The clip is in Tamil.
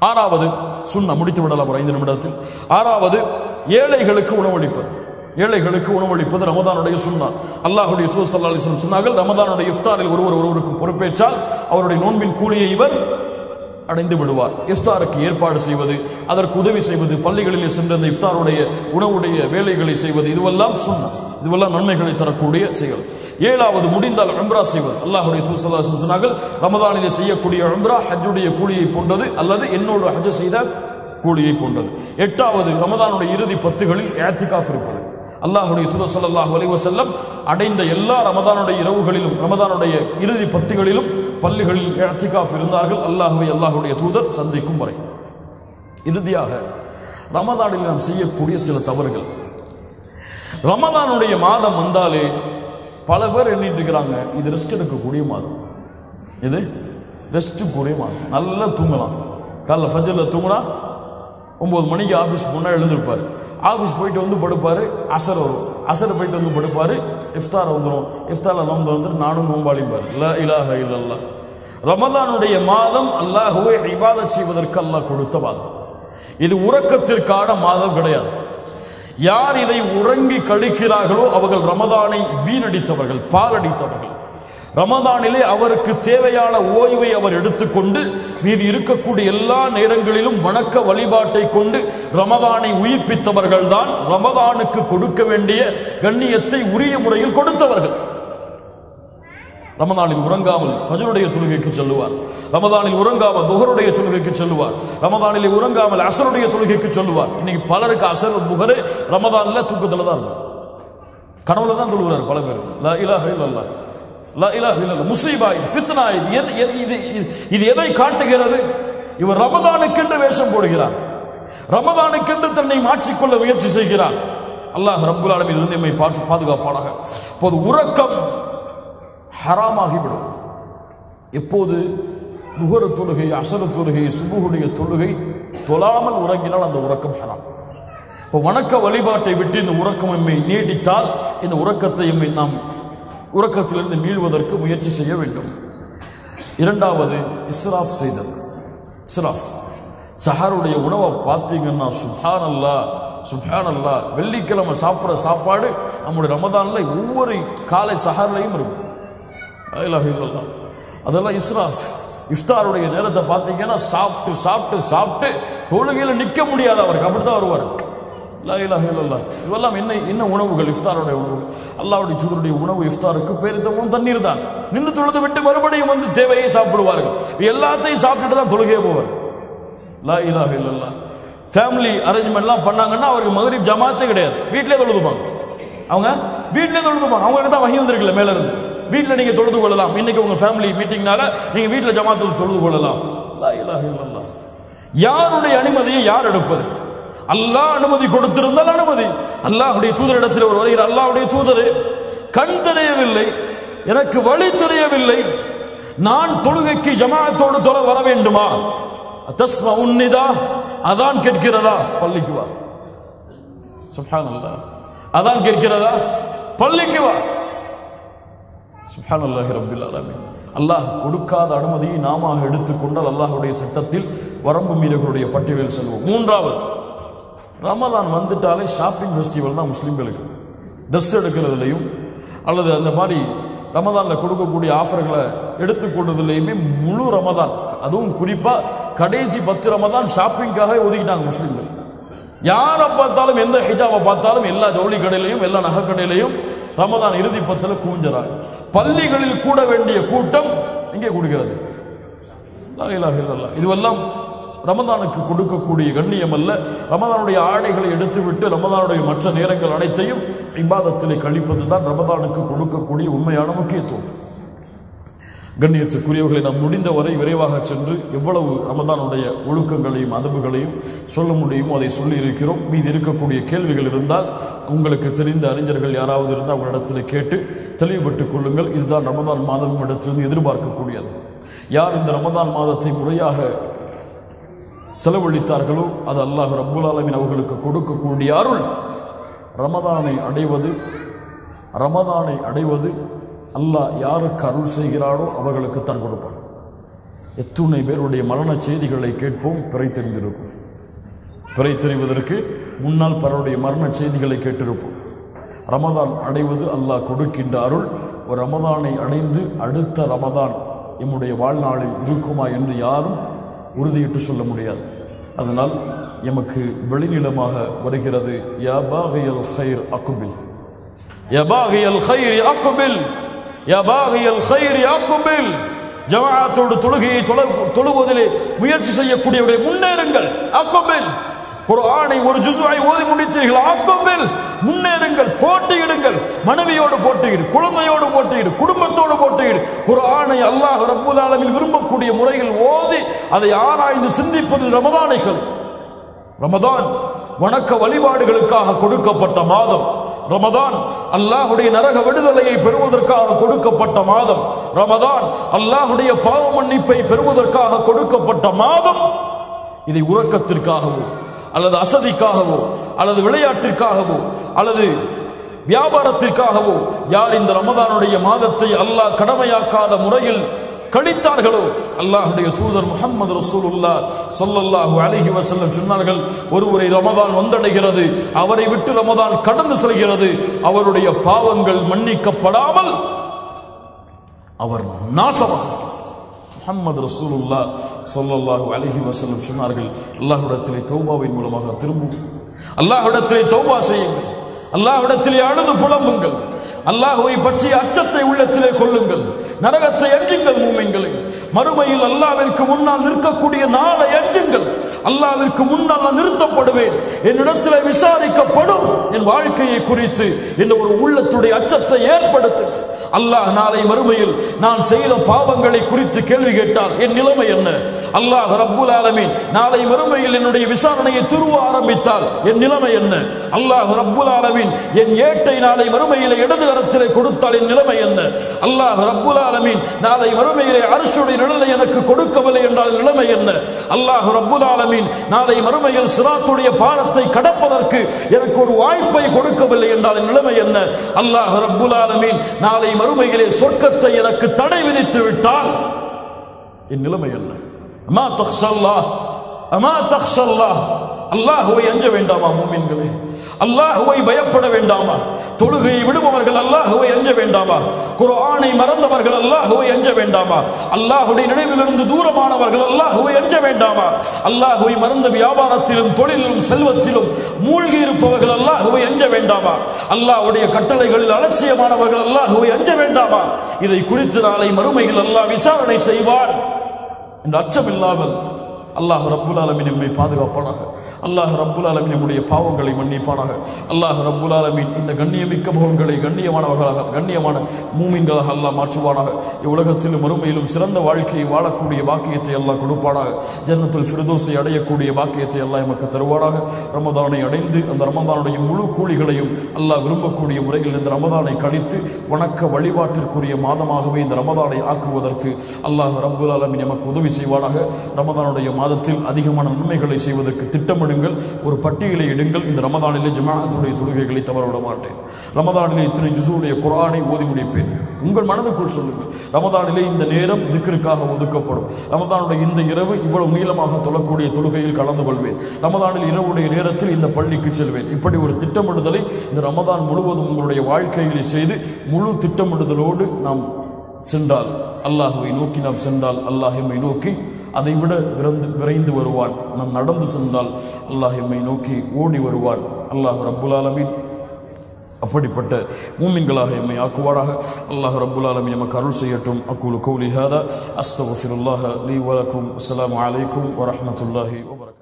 ஆறாவது சுன்னா, முடித்து விடலாம் ஒரு 5 நிமிடத்தில். ஆறாவது ஏழைகளுக்கு உணவளிப்பது. ஏழைகளுக்கு உணவளிப்பது ரமதானுடைய சுன்னா. அல்லாஹ்வுடைய தூதர் ஸல்லல்லாஹு அலைஹி வஸல்லம் சொன்னார்கள், ரமதானுடைய இஃப்தாரில் ஒருவருக்கு பொறுப்பேற்றால் அவருடைய நோன்பின் கூலியை இவர் அடைந்து விடுவார். இஃப்தாருக்கு ஏற்பாடு செய்வது, அதற்கு உதவி செய்வது, பள்ளிகளிலே சென்று அந்த இஃப்தாருடைய உணவுடைய வேலைகளை செய்வது, இதுவெல்லாம் சுன்னா, இதுவெல்லாம் நன்மைகளை தரக்கூடிய செயல். ஏழாவது முடிந்தால் உம்ரா செய்வது. அல்லாஹ்வுடைய தூதர் ஸல்லல்லாஹு அலைஹி வஸல்லம் சொன்னார்கள், ரமதானிலே செய்யக்கூடிய உம்ரா ஹஜ்ஜுடைய கூலியை போன்றது அல்லது என்னோடு ஹஜ் செய்த கூலியை போன்றது. எட்டாவது ரமதானுடைய இறுதி 10களில் இஅ்திகாஃப் இருப்பது. அல்லாஹ்வுடைய தூதர் ஸல்லல்லாஹு அலைஹி வஸல்லம் அடைந்த எல்லா ரமதானுடைய இரவுகளிலும் ரமதானுடைய இறுதி 10களிலும் பள்ளிகளில் இஅ்திகாஃப் இருந்தார்கள், அல்லாஹ்வை அல்லாஹ்வுடைய தூதர் சந்திக்கும் வரை. இறுதியாக ரமதானில் நாம் செய்யக்கூடிய சில தவறுகள். ரமதானுடைய மாதம் வந்தாலே பல பேர் எண்ணிட்டு இருக்கிறாங்க, இது ரெஸ்ட் எடுக்கக்கூடிய மாதம், இது ரெஸ்ட் கூடிய மாதம், நல்லா தூங்கலாம். காலைல ஃபஜ்ர்ல தூங்கினா 9 மணிக்கு ஆஃபீஸ் முன்னாடி எழுந்திருப்பார். ஆஃபீஸ் போயிட்டு வந்து படுப்பார், அசர் வரும், அசர் போயிட்டு வந்து படுப்பார், இஃப்தார் வந்துடும், இஃப்தாரில் நோன்பு வந்துட்டு நானும் நோம்பாளிப்பார். லா இலாஹ இல்லல்லாஹ். ரமதானுடைய மாதம் அல்லாஹ்வை இபாதத் செய்வதற்கு அல்லாஹ் கொடுத்த மாதம். இது உறக்கத்திற்கான மாதம் கிடையாது. யார் இதை உறங்கி கழிக்கிறார்களோ அவர்கள் ரமதானை வீணடித்தவர்கள், பாலடித்தவர்கள். ரமதானிலே அவருக்கு தேவையான ஓய்வை அவர் எடுத்துக்கொண்டு மீது இருக்கக்கூடிய எல்லா நேரங்களிலும் வணக்க வழிபாட்டை கொண்டு ரமதானை உயிர்ப்பித்தவர்கள் தான் ரமதானுக்கு கொடுக்க வேண்டிய கண்ணியத்தை உரிய முறையில் கொடுத்தவர்கள். ரமதானில் உறங்காமல் ஃபஜ்ருடைய தொழுகைக்கு செல்லுவார், ரமதானில் உறங்காமல் துஹருடைய தொழுகைக்கு செல்லுவார், ரமதானிலே உறங்காமல் அசருடைய தொழுகைக்கு செல்லுவார். இன்னைக்கு பலருக்கு அசர் துஹரு ரமதானில் தூக்கத்தில் தான் இருக்கும், கனவுல தான் தொழுகிறார் பல பேர். லா இலாஹ இல்லல்லாஹ், லா இலாஹ இல்லல்லாஹ். முஸீபா, ஃபித்னா, இது எதை காட்டுகிறது? இவர் ரமதானுக்கென்று வேஷம் போடுகிறார், ரமதானுக்கென்று தன்னை மாற்றிக்கொள்ள முயற்சி செய்கிறார். அல்லாஹ் ரப்புல் ஆலமீன் இருந்து நம்மை பாதுகாப்பானாக. இப்போது உறக்கம் ஹராமாகிவிடும். எப்போது துஹர் தொழுகை, அஸர் தொழுகை, சுபுஹுடைய தொழுகை தொழாமல் உறங்கினால் அந்த உறக்கம் ஹராம். இப்போ வணக்க வழிபாட்டை விட்டு இந்த உறக்கம் எம்மை நீடித்தால் இந்த உறக்கத்தை எம்மை நாம் உறக்கத்திலிருந்து மீள்வதற்கு முயற்சி செய்ய வேண்டும். இரண்டாவது இஸ்ராஃப் செய்தது. இஸ்ராஃப், சஹருடைய உணவை பார்த்தீங்கன்னா சுப்ஹானல்லாஹ் சுப்ஹானல்லாஹ். வெள்ளிக்கிழமை சாப்பிட்ற சாப்பாடு நம்முடைய ரமதான்ல ஒவ்வொரு காலை சஹர்லையும் இருக்கும். அதெல்லாம் இஸ்ராஃப். இஃப்தாருடைய நேரத்தை பார்த்தீங்கன்னா சாப்பிட்டு சாப்பிட்டு சாப்பிட்டு தொழுகையில நிற்க முடியாது, அவருக்கு அப்படித்தான் வருவார். லா இலாஹ இல்லல்லாஹ். இதெல்லாம் என்ன உணவுகள்? இஃப்தாருடைய உணவு. அல்லாஹ்வுடைய தூதருடைய உணவு இஃப்தாருக்கு பேரித்தமும் தண்ணீர் தான். நின்று தொழுது விட்டு மறுபடியும் வந்து தேவையை சாப்பிடுவார்கள். எல்லாத்தையும் சாப்பிட்டுட்டு தான் தொழுகையே போவார். லா இலாஹ இல்லல்லாஹ். ஃபேமிலி அரேஞ்ச்மெண்ட்லாம் பண்ணாங்கன்னா அவருக்கு மக்ரிப் ஜமாத்தே கிடையாது, வீட்டிலே தொழுதுப்பாங்க. அவங்க வீட்டிலே தொழுதுப்பாங்க. அவங்களுக்கு தான் வஹி வந்திருக்குல்ல மேல இருந்து, வீட்டில் நீங்க தொழுது கொள்ளலாம். இன்னைக்கு உங்க ஃபேமிலி மீட்டிங்னால நீங்க வீட்டில் ஜமாத்தில் தொழுது கொள்ளலாம். லா இலாஹ இல்லல்லாஹ். யாருடைய அனுமதியை யார் எடுப்பது? அல்லாஹ் அனுமதி கொடுத்திருந்தால் அனுமதி. அல்லாஹ்வுடைய தூதரிடத்தில் ஒரு வருகிறார், அல்லாஹ்வுடைய தூதரே, கண் தெரியவில்லை, எனக்கு வழி தெரியவில்லை, நான் தொழுகைக்கு ஜமாஅத்தோடு தொழ வர வேண்டுமா? தஸ்மஉன் நிதா, அதான் கேட்கிறதா? பள்ளிக்கு வா. சுப்ஹானல்லாஹ். அதான் கேட்கிறதா? பள்ளிக்கு வா. சுப்ஹானல்லாஹி ரப்பில் ஆலமீன். அல்லாஹ் கொடுக்காத அனுமதியை நாம எடுத்துக்கொண்டால் அல்லாஹ்வுடைய சட்டத்தில் வரம்பு மீறர்களுடைய பட்டியலில் செல்வோம். மூன்றாவது, ரமதான் வந்துட்டாலே ஷாப்பிங் ஃபெஸ்டிவல் தான் முஸ்லீம்களுக்கு. ட்ரெஸ் எடுக்கிறதுலையும் அல்லது அந்த மாதிரி ரமதானில் கொடுக்கக்கூடிய ஆஃபர்களை எடுத்துக்கொண்டதுலையுமே முழு ரமதான், அதுவும் குறிப்பாக கடைசி 10 ரமதான் ஷாப்பிங்காக ஒதுக்கிட்டாங்க முஸ்லீம்கள். யாரை பார்த்தாலும் எந்த ஹிஜாபை பார்த்தாலும் எல்லா ஜவுளி கடையிலையும் எல்லா நகை கடையிலையும் ரமதான் இறுதி 10ல் கூஞ்சறாங்க. பள்ளிகளில் கூட வேண்டிய கூட்டம் இங்கே கொடுக்கிறது. லா இலாஹ இல்லல்லாஹ். இதுவெல்லாம் ரமதானுக்கு கொடுக்கக்கூடிய கண்ணியம் அல்ல. ரமதானுடைய ஆடைகளை எடுத்துவிட்டு ரமதானுடைய மற்ற நேரங்கள் அனைத்தையும் இபாதத்திலே கழிப்பது தான் ரமதானுக்கு கொடுக்கக்கூடிய உண்மையான முக்கியத்துவம். கண்ணியத்துக்குரியவர்களை நாம் முடிந்தவரை விரைவாக சென்று எவ்வளவு ரமதானுடைய ஒழுக்கங்களையும் அதபுகளையும் சொல்ல முடியுமோ அதை சொல்லி இருக்கிறோம். மீது இருக்கக்கூடிய கேள்விகள் இருந்தால் உங்களுக்கு தெரிந்த அறிஞர்கள் யாராவது இருந்தால் அவங்களிடத்தில் கேட்டு தெளிவுபட்டுக் கொள்ளுங்கள். இதுதான் ரமதான் மாதம் இடத்திலிருந்து எதிர்பார்க்கக்கூடியது. யார் இந்த ரமதான் மாதத்தை முறையாக செலவழித்தார்களோ அது அல்லாஹ் ரப்புல் ஆலமீன் அவர்களுக்கு கொடுக்கக்கூடிய அருள். ரமதானை அடைவது அல்லாஹ் யாருக்கு அருள் செய்கிறாரோ அவர்களுக்கு தான் கொடுப்பார். எத்துணை பேருடைய மரண செய்திகளை கேட்போம், பிறை தெரிந்திருக்கும். பிறை தெரிவதற்கு முன்னால் பலருடைய மரண செய்திகளை கேட்டிருப்போம். ரமதான் அடைவது அல்லாஹ் கொடுக்கின்ற அருள். ஒரு ரமதானை அடைந்து அடுத்த ரமதான் எம்முடைய வாழ்நாளில் இருக்குமா என்று யாரும் உறுதியிட்டு சொல்ல முடியாது. அதனால் எமக்கு வெளிநிலமாக வருகிறது, யா பாகியல் கைர் அக்பில், யா பாகியல் கைர் அக்பில், யா பாகியல் கைர் அக்பில். ஜமாஅத்தோடு தொழுகையை தொழுவதிலே முயற்சி செய்யக்கூடியவரை முன்னேறுங்கள். அக்பில். குர்ஆனை ஒரு ஜுஸ்ஐ ஓதி முடித்தீர்கள், அக்பில், முன்னேறுங்கள், போட்டியிடுங்கள். மனைவியோடு போட்டியிடு, குழந்தையோடு போட்டியிடு, குடும்பத்தோடு போட்டியிடு. குர்ஆனை அல்லாஹ் ரப்புல் ஆலமீன் விரும்பக்கூடிய முறையில் ஓதி அதை ஆராய்ந்து சிந்திப்பதில் ரமதானைகள். ரமதான் வணக்க வழிபாடுகளுக்காக கொடுக்கப்பட்ட மாதம். ரமதான் அல்லாஹுடைய நரக விடுதலையை பெறுவதற்காக கொடுக்கப்பட்ட மாதம். ரமதான் அல்லாஹுடைய பாவ மன்னிப்பை பெறுவதற்காக கொடுக்கப்பட்ட மாதம். இதை உறக்கத்திற்காகவோ அல்லது அசதிக்காகவோ அல்லது விளையாட்டிற்காகவோ அல்லது வியாபாரத்திற்காகவோ யார் இந்த ரமதானுடைய மாதத்தை அல்லாஹ் கடமையாக்காத முறையில் கழித்தார்களோ, அல்லாஹுடைய தூதர் முஹம்மது ரசூலுல்லாஹ் ஸல்லல்லாஹு அலைஹி வஸல்லம் சொன்னார்கள், ஒருவரை ரமதான் வந்தடைகிறது, அவரை விட்டு ரமதான் கடந்து செல்கிறது, அவருடைய பாவங்கள் மன்னிக்கப்படாமல் அவர் நாசமாகிறார். முஹம்மது ரசூலுல்லாஹ் ஸல்லல்லாஹு அலைஹி வஸல்லம் சொன்னார்கள், அல்லாஹ்விடத்திலே தௌபாவின் மூலமாக திரும்புங்கள், அல்லாஹ்விடத்திலே தௌபா செய்யுங்கள், அல்லாஹ்விடத்திலே அழுது புலம்புங்கள், அல்லாஹ்வை பற்றிய அச்சத்தை உள்ளத்திலே கொள்ளுங்கள், நரகத்தை அஞ்சுங்கள். மூமின்களே, மறுமையில் அல்லாஹ்விற்கு முன்னால் நிற்கக்கூடிய நாளை அஞ்சுங்கள். அல்லாஹ்விற்கு முன்னால் நான் நிறுத்தப்படுவேன், என்னிடத்தில் விசாரிக்கப்படும் என் வாழ்க்கையை குறித்து என்ற ஒரு உள்ளத்துடைய அச்சத்தை ஏற்படுத்துங்கள். அல்லாஹ் நாளை மறுமையில் நான் செய்த பாவங்களை குறித்து கேள்வி கேட்டால் என் நிலைமை என்ன? அல்லாஹ் ரப்புல் ஆலமீன் நாளை மறுமையில் என்னுடைய விசாரணையை துருவ ஆரம்பித்தால் என் நிலைமை என்ன? அல்லாஹ் ரப்புல் ஆலமீன் என் ஏட்டை நாளை மறுமையிலே இடது கரத்திலே கொடுத்தால் என் நிலைமை என்ன? அல்லாஹ் ரப்புல் ஆலமீன் நாளை மறுமையிலே அர்ஷுடைய நிழலை எனக்கு கொடுக்கவில்லை என்றால் நிலைமை என்ன? அல்லாஹ் ரப்புல் ஆலமீன் நாளை மறுமையில் சிராத்துடைய பாலத்தை கடப்பதற்கு எனக்கு ஒரு வாய்ப்பை கொடுக்கவில்லை என்றால் நிலைமை என்ன? அல்லாஹ் ரப்புல் ஆலமீன் நாளை மறுமையிலே சொர்க்கத்தை எனக்கு தடை விதித்து விட்டால் என் நிலைமை என்ன? அமா தக்ஷல்லாஹ், அமா தக்ஷல்லாஹ். அல்லாஹ்வை அஞ்ச வேண்டாமா மூமின்களே? அல்லாஹ்வை பயப்பட வேண்டாமா? தொழுகையை விடுபவர்கள் அல்லாஹ்வை அஞ்ச வேண்டாமா? குர்ஆனை மறந்தவர்கள் அல்லாஹ்வை அஞ்ச வேண்டாமா? அல்லாஹ்வுடைய நினைவிலிருந்து தூரமானவர்கள் அல்லாஹ்வை அஞ்ச வேண்டாமா? அல்லாஹ்வை மறந்த வியாபாரத்திலும் தொழிலிலும் செல்வத்திலும் மூழ்கி இருப்பவர்கள் அல்லாஹ்வை அஞ்ச வேண்டாமா? அல்லாஹ்வுடைய கட்டளைகளில் அலட்சியமானவர்கள் அல்லாஹ்வை அஞ்ச வேண்டாமா? இதை குறித்து நாளை மறுமையில் அல்லாஹ் விசாரணை செய்வார் என்ற அச்சம் இல்லாமல் அல்லாஹ் ரப்புல் ஆலமீன் நம்மை பாதுகாப்பானாக. அல்லாஹ் ரப்புல் ஆலமீன் நம்முடைய பாவங்களை மன்னிப்பானாக. அல்லாஹ் ரப்புல் ஆலமீன் இந்த கண்ணியமிக்க முகங்களை கண்ணியமானவர்களாக, கண்ணியமான மூமின்களாக அல்லாஹ் மாற்றுவானாக. இவ்வுலகத்திலும் மறுமையிலும் சிறந்த வாழ்க்கையை வாழக்கூடிய பாக்கியத்தை அல்லாஹ் கொடுப்பானாக. ஜன்னத்துல் ஃபிர்தௌஸை அடையக்கூடிய பாக்கியத்தை அல்லாஹ் எமக்கு தருவானாக. ரமதானை அடைந்து அந்த ரமதானுடைய முழு கூலிகளையும் அல்லாஹ் விரும்பக்கூடிய முறையில் இந்த ரமதானை கழித்து வணக்க வழிபாட்டிற்குரிய மாதமாகவே இந்த ரமதானை ஆக்குவதற்கு அல்லாஹ் ரப்புல் ஆலமீன் எமக்கு உதவி செய்வானாக. ரமதானுடைய மாதத்தில் அதிகமான நன்மைகளை செய்வதற்கு திட்டமிடுங்கள். ஒரு பட்டியலை எடுங்கள். இந்த ரமதானிலே ஜமாஅத்துடைய தொழுகைகளை தவறவிட மாட்டேன். ரமதானிலே இத்தனை ஜுஸுடைய குர்ஆனை ஓதி முடிப்பேன். உங்கள் மனதுக்குள் சொல்லுங்கள், ரமதானிலே இந்த நேரம் திக்ருக்காக ஒதுக்கப்படும். ரமதானுடைய இந்த இரவு இவ்வளவு நீளமாக தொழக்கூடிய தொழுகையில் கலந்து கொள்வேன். ரமதானில் இரவுடைய நேரத்தில் இந்த பள்ளிக்கு செல்வேன். இப்படி ஒரு திட்டமிடுதலை இந்த ரமதான் முழுவதும் உங்களுடைய வாழ்க்கையில் செய்து முழு திட்டமிடுதலோடு நாம் சென்றால், அல்லாஹ்வை நோக்கி நாம் சென்றால் அல்லாஹ் எம்மை நோக்கி அதை விட விரைந்து வருவான். நாம் நடந்து சென்றால் அல்லாஹ் எம்மை நோக்கி ஓடி வருவான். அல்லாஹ் ரப்புல் ஆலமீன் அப்படிப்பட்ட மூமின்களாக எம்மை ஆக்குவாராக. அல்லாஹ் ரப்புல் ஆலமீன் எமக்கு அருள் செய்யட்டும். அக்கூலு கௌலி ஹாதா அஸ்தக்ஃபிருல்லாஹ லீ வ லக்கும். அஸ்ஸலாமு அலைக்கும் வ ரஹ்மத்துல்லாஹி வ பரகாத்துஹு.